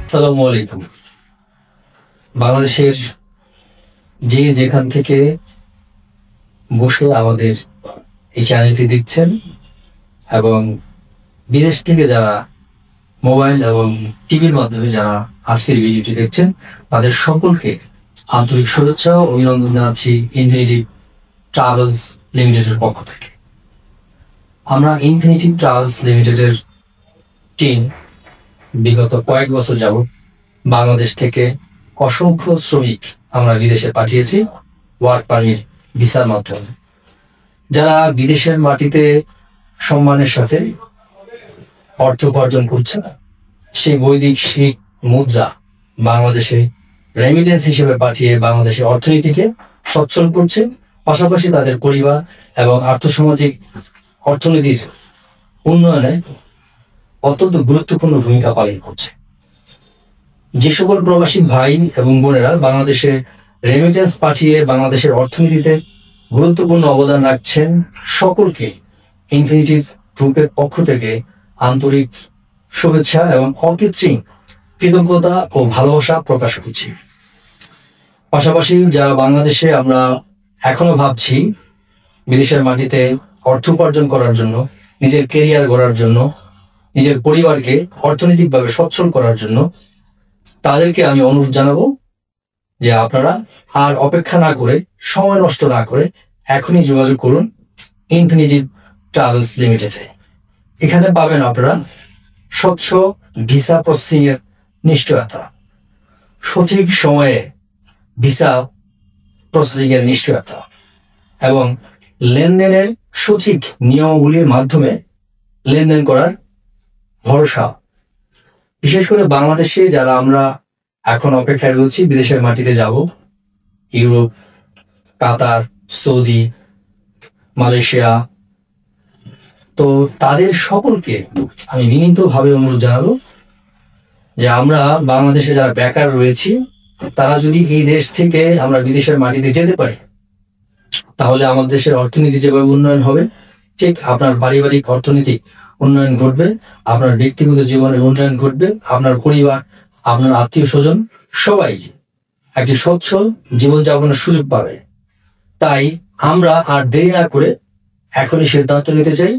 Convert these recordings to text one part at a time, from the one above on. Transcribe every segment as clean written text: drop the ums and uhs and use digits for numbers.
আসসালামু আলাইকুম। বাংলাদেশের যে যেখান থেকে বসে আমাদের এই চ্যানেলটি দেখছেন এবং বিদেশ থেকে যারা মোবাইল এবং টিভির মাধ্যমে যারা আজকের ভিডিওটি দেখছেন তাদের সকলকে আন্তরিক শুভেচ্ছা ও অভিনন্দন জানাচ্ছি ইনফিনিটি ট্রাভেলস লিমিটেডের পক্ষ থেকে। আমরা ইনফিনিটি ট্রাভেলস লিমিটেডের টিম বিগত কয়েক বছর যাবত বাংলাদেশ থেকে অসংখ্য শ্রমিক আমরা বিদেশে পাঠিয়েছি ওয়ার্ক পারমিট ভিসার মাধ্যমে। যারা বিদেশের মাটিতে সম্মানের সাথে অর্থ উপার্জন করছে, সেই বৈদেশিক মুদ্রা বাংলাদেশে রেমিটেন্স হিসেবে পাঠিয়ে বাংলাদেশের অর্থনীতিকে সচ্ছল করছে, পাশাপাশি তাদের পরিবার এবং আর্থসামাজিক অর্থনীতির উন্নয়নে অত্যন্ত গুরুত্বপূর্ণ ভূমিকা পালন করছে। যে সকল প্রবাসী ভাই এবং বোনেরা বাংলাদেশে রেমিটেন্স পাঠিয়ে বাংলাদেশের অর্থনীতিতে গুরুত্বপূর্ণ অবদান রাখছেন, সকলকে ইনফিনিটি গ্রুপের পক্ষ থেকে আন্তরিক শুভেচ্ছা এবং অকৃত্রিম কৃতজ্ঞতা ও ভালোবাসা প্রকাশ করছি। পাশাপাশি যারা বাংলাদেশে আমরা এখনো ভাবছি বিদেশের মাটিতে অর্থ উপার্জন করার জন্য, নিজের কেরিয়ার গড়ার জন্য, নিজের পরিবারকে অর্থনৈতিকভাবে সচ্ছল করার জন্য, তাদেরকে আমি অনুরোধ জানাবো যে আপনারা আর অপেক্ষা না করে, সময় নষ্ট না করে এখনই যোগাযোগ করুন ইনফিনিটি ট্রাভেলস লিমিটেডে। এখানে পাবেন আপনারা স্বচ্ছ ভিসা প্রসেসিং এর নিশ্চয়তা, সঠিক সময়ে ভিসা প্রসেসিং এর নিশ্চয়তা এবং লেনদেনের সঠিক নিয়মগুলির মাধ্যমে লেনদেন করার ভরসা। বিশেষ করে বাংলাদেশে যারা আমরা এখন অপেক্ষায় রয়েছি বিদেশের মাটিতে যাব, ইউরোপ, কাতার, সৌদি, মালয়েশিয়া, তো তাদের সকলকে আমি বিনীতভাবে অনুরোধ জানাবো যে আমরা বাংলাদেশে যারা বেকার রয়েছি তারা যদি এই দেশ থেকে আমরা বিদেশের মাটিতে যেতে পারি, তাহলে আমাদের দেশের অর্থনীতি যেভাবে উন্নয়ন হবে, ঠিক আপনার পারিবারিক অর্থনৈতিক উন্নয়ন ঘটবে, আপনার ব্যক্তিগত জীবনের উন্নয়ন ঘটবে, আপনার পরিবার, আপনার আত্মীয় স্বজন সবাই একটি সচ্ছল জীবনযাপনের সুযোগ পাবে। তাই আমরা আর দেরি না করে এখনই সিদ্ধান্ত নিতে চাই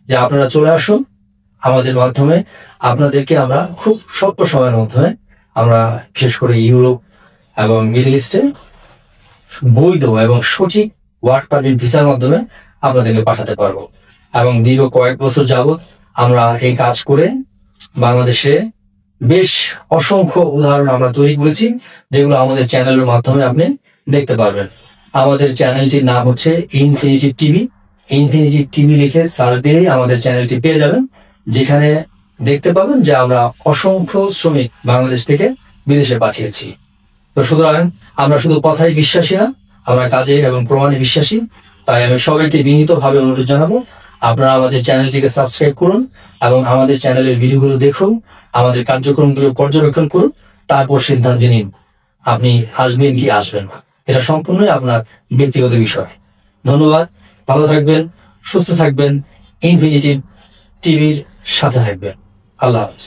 যে আপনারা চলে আসুন আমাদের মাধ্যমে। আপনাদেরকে আমরা খুব স্বল্প সময়ের মাধ্যমে আমরা বিশেষ করে ইউরোপ এবং মিডল ইস্টে বৈধ এবং সঠিক ওয়ার্ক পারমিট ভিসার মাধ্যমে আপনাদেরকে পাঠাতে পারবো। এবং দীর্ঘ কয়েক বছর যাবত আমরা এই কাজ করে বাংলাদেশে বেশ অসংখ্য উদাহরণ আমরা তৈরি করেছি, যেগুলো আমাদের চ্যানেলের মাধ্যমে আপনি দেখতে পারবেন। আমাদের চ্যানেলটির নাম হচ্ছে ইনফিনিটি টিভি। ইনফিনিটি টিভি লিখে সার্চ দিলেই আমাদের চ্যানেলটি পেয়ে যাবেন, যেখানে দেখতে পাবেন যে আমরা অসংখ্য শ্রমিক বাংলাদেশ থেকে বিদেশে পাঠিয়েছি। তো সুতরাং আমরা শুধু কথায় বিশ্বাসী না, আমরা কাজে এবং প্রমাণে বিশ্বাসী। তাই আমি সবাইকে বিনীতভাবে অনুরোধ জানাবো আপনারা আমাদের চ্যানেলটিকে সাবস্ক্রাইব করুন এবং আমাদের চ্যানেলের ভিডিওগুলো দেখুন, আমাদের কার্যক্রমগুলো পর্যবেক্ষণ করুন, তারপর সিদ্ধান্ত নিন আপনি আসবেন কি আসবেন না। এটা সম্পূর্ণই আপনার ব্যক্তিগত বিষয়। ধন্যবাদ, ভালো থাকবেন, সুস্থ থাকবেন, ইনফিনিটি টিভির সাথে থাকবেন। আল্লাহ হাফেজ।